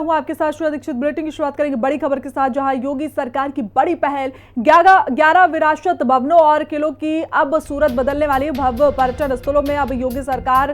हूं आपके साथ श्रेया दीक्षित। बुलेटिन की शुरुआत करेंगे बड़ी खबर के साथ, जहां योगी सरकार की बड़ी पहल 11 विरासत भवनों और किलों की अब सूरत बदलने वाली है। भव्य पर्यटन स्थलों में अब योगी सरकार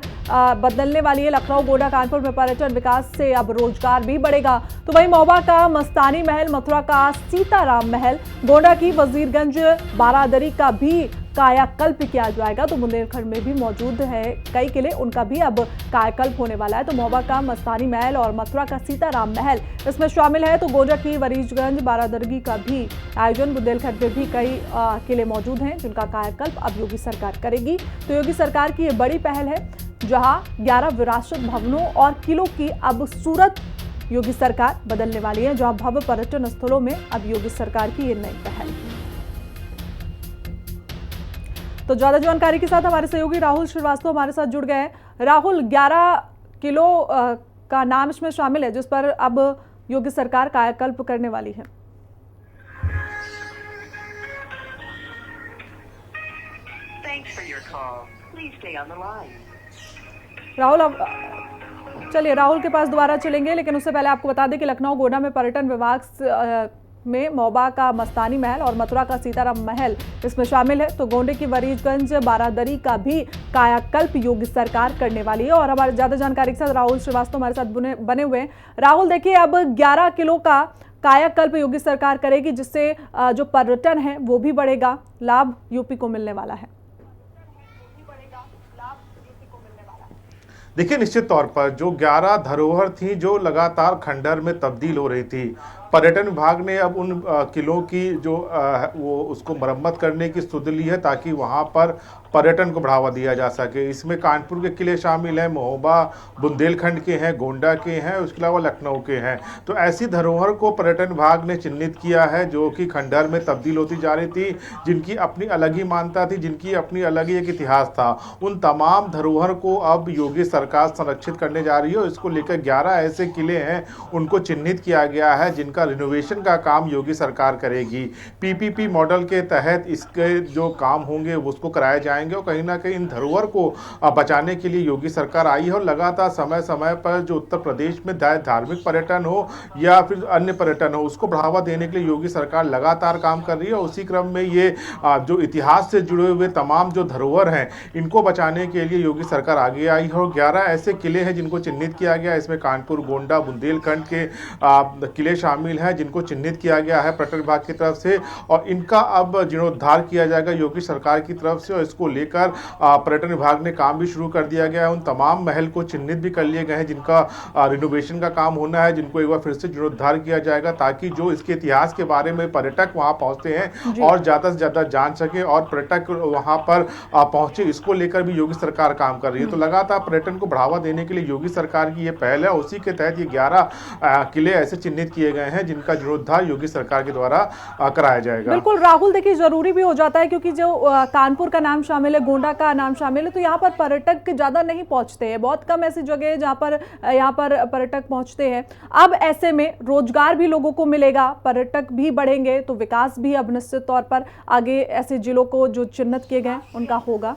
बदलने वाली है। लखनऊ, गोंडा, कानपुर में पर्यटन विकास से अब रोजगार भी बढ़ेगा। तो वहीं महोबा का मस्तानी महल, मथुरा का सीताराम महल, गोंडा की वजीरगंज बारादरी का भी कायाकल्प किया जाएगा। तो बुंदेलखंड में भी मौजूद है कई किले, उनका भी अब कायाकल्प होने वाला है। तो महोबा का मस्तानी महल और मथुरा का सीताराम महल इसमें शामिल है। तो गोंडा की वजीरगंज बारादरी का भी आयोजन, बुंदेलखंड में भी कई किले मौजूद हैं जिनका कायाकल्प अब योगी सरकार करेगी। तो योगी सरकार की ये बड़ी पहल है, जहां 11 विरासत भवनों और किलों की अब सूरत योगी सरकार बदलने वाली है, जहां भव्य पर्यटन स्थलों में अब योगी सरकार की ये नई पहल। तो ज्यादा जानकारी के साथ हमारे सहयोगी राहुल श्रीवास्तव हमारे साथ जुड़ गए हैं। राहुल, 11 किलो का नाम इसमें शामिल है जिस पर अब योगी सरकार कायाकल्प करने वाली है। राहुल, अब चलिए राहुल के पास दोबारा चलेंगे, लेकिन उससे पहले आपको बता दें कि लखनऊ, गोंडा में पर्यटन विभाग में महोबा का मस्तानी महल और मथुरा का सीताराम महल इसमें शामिल है। तो गोंडे की वजीरगंज बारादरी का भी कायाकल्प योगी सरकार करने वाली है। और हमारे ज्यादा जानकारी के साथ राहुल श्रीवास्तव हमारे साथ बने हुए हैं। राहुल, देखिए अब 11 किलो का कायाकल्प योगी सरकार करेगी, जिससे जो पर्यटन है वो भी बढ़ेगा, लाभ यूपी को मिलने वाला है। देखिए, निश्चित तौर पर जो 11 धरोहर थी जो लगातार खंडहर में तब्दील हो रही थी, पर्यटन विभाग ने अब उन किलों की जो वो उसको मरम्मत करने की सुध ली है ताकि वहाँ पर पर्यटन को बढ़ावा दिया जा सके। इसमें कानपुर के किले शामिल हैं, महोबा बुंदेलखंड के हैं, गोंडा के हैं, उसके अलावा लखनऊ के हैं। तो ऐसी धरोहर को पर्यटन विभाग ने चिन्हित किया है जो कि खंडहर में तब्दील होती जा रही थी, जिनकी अपनी अलग ही मान्यता थी, जिनकी अपनी अलग ही एक इतिहास था। उन तमाम धरोहर को अब योगी सरकार संरक्षित करने जा रही है और इसको लेकर 11 ऐसे किले हैं उनको चिन्हित किया गया है जिनका रिनोवेशन का काम योगी सरकार करेगी। पीपीपी मॉडल के तहत इसके जो काम होंगे उसको कराए जाएंगे और कहीं ना कहीं इन धरोहर को बचाने के लिए योगी सरकार आई है। और लगातार समय समय पर जो उत्तर प्रदेश में धार्मिक पर्यटन हो या फिर अन्य पर्यटन हो, उसको बढ़ावा देने के लिए योगी सरकार लगातार काम कर रही है। उसी क्रम में ये जो इतिहास से जुड़े हुए तमाम जो धरोहर हैं इनको बचाने के लिए योगी सरकार आगे आई है। और 11 ऐसे किले हैं जिनको चिन्हित किया गया। इसमें कानपुर, गोंडा, बुंदेलखंड के किले शामिल हैं जिनको चिन्हित किया गया है पर्यटन विभाग की तरफ से, और इनका अब जीर्णोद्धार किया जाएगा योगी सरकार की तरफ से। और इसको लेकर पर्यटन विभाग ने काम भी शुरू कर दिया गया है। उन तमाम महल को चिन्हित भी कर लिए गए हैं जिनका रिनोवेशन का काम होना है, जिनको एक बार फिर से जीर्णोद्धार किया जाएगा ताकि जो इसके इतिहास के बारे में पर्यटक वहां पहुंचते हैं और ज्यादा से ज्यादा जान सके और पर्यटक वहां पर पहुंचे, इसको लेकर भी योगी सरकार काम कर रही है। तो लगातार पर्यटन को बढ़ावा देने के लिए योगी सरकार की ये पहल है। उसी के तहत ये 11 किले ऐसे चिन्हित किए गए हैं जिनका जीर्णोद्धार योगी सरकार के द्वारा कराया जाएगा। बिल्कुल राहुल, देखिए जरूरी भी हो जाता है क्योंकि जो कानपुर का नाम शामिल है, गोंडा का नाम शामिल है, तो यहाँ पर पर्यटक ज्यादा नहीं पहुंचते हैं। बहुत कम ऐसी जगह है जहाँ पर यहाँ पर पर्यटक पहुंचते हैं। अब ऐसे में रोजगार भी लोगों को मिलेगा, पर्यटक भी बढ़ेंगे, तो विकास भी अब निश्चित तौर पर आगे ऐसे जिलों को जो चिन्हित किए गए उनका होगा।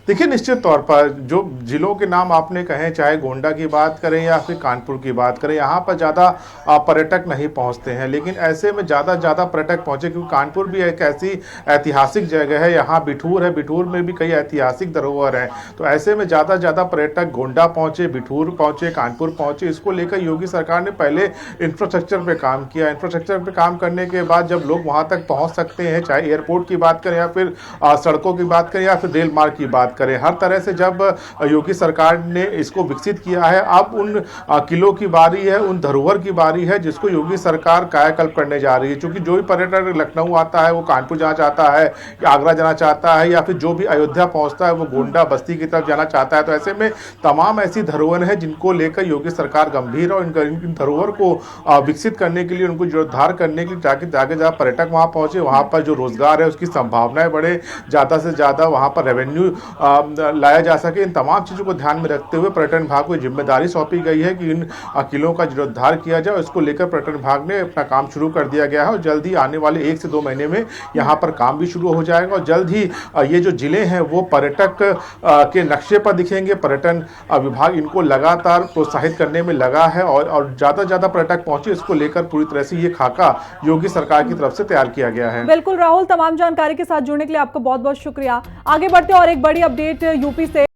देखिए, निश्चित तौर पर जो जिलों के नाम आपने कहे, चाहे गोंडा की बात करें या फिर कानपुर की बात करें, यहाँ पर ज़्यादा पर्यटक नहीं पहुँचते हैं, लेकिन ऐसे में ज़्यादा पर्यटक पहुँचे क्योंकि कानपुर भी एक ऐसी ऐतिहासिक जगह है। यहाँ बिठूर है, बिठूर में भी कई ऐतिहासिक धरोहर हैं। तो ऐसे में ज़्यादा पर्यटक गोंडा पहुँचे, बिठूर पहुँचे, कानपुर पहुँचे। इसको लेकर योगी सरकार ने पहले इंफ्रास्ट्रक्चर पर काम किया। इंफ्रास्ट्रक्चर पर काम करने के बाद जब लोग वहाँ तक पहुँच सकते हैं, चाहे एयरपोर्ट की बात करें या फिर सड़कों की बात करें या फिर रेल मार्ग की बात करें, हर तरह से जब योगी सरकार ने इसको विकसित किया है, अब उन किलों की बारी है, उन धरोहर की बारी है जिसको योगी सरकार कायाकल्प करने जा रही है। क्योंकि जो भी पर्यटक लखनऊ आता है वो कानपुर जाना चाहता है, आगरा जाना चाहता है, या फिर जो भी अयोध्या पहुंचता है वो गोंडा बस्ती की तरफ जाना चाहता है। तो ऐसे में तमाम ऐसी धरोहर है जिनको लेकर योगी सरकार गंभीर और इन धरोहर को विकसित करने के लिए, उनको जीर्णोद्धार करने के लिए, ताकि ज़्यादा पर्यटक वहाँ पहुंचे, वहाँ पर जो रोजगार है उसकी संभावनाएं बढ़े, ज़्यादा से ज़्यादा वहाँ पर रेवेन्यू लाया जा सके। इन तमाम चीज़ों को ध्यान में रखते हुए पर्यटन विभाग को जिम्मेदारी सौंपी गई है कि इन किलों का जीर्णोद्धार किया जाए। इसको लेकर पर्यटन विभाग ने अपना काम शुरू कर दिया गया है और जल्द ही आने वाले 1 से 2 महीने में यहाँ पर काम भी शुरू हो जाएगा और जल्द ही ये जो जिले हैं वो पर्यटक के नक्शे पर दिखेंगे। पर्यटन विभाग इनको लगातार प्रोत्साहित करने में लगा है और ज़्यादा से ज़्यादा पर्यटक पहुंचे, इसको लेकर पूरी तरह से ये खाका योगी सरकार की तरफ से तैयार किया गया है। बिल्कुल राहुल, तमाम जानकारी के साथ जुड़ने के लिए आपका बहुत बहुत शुक्रिया। आगे बढ़ते और एक बड़ी अपडेट यूपी से।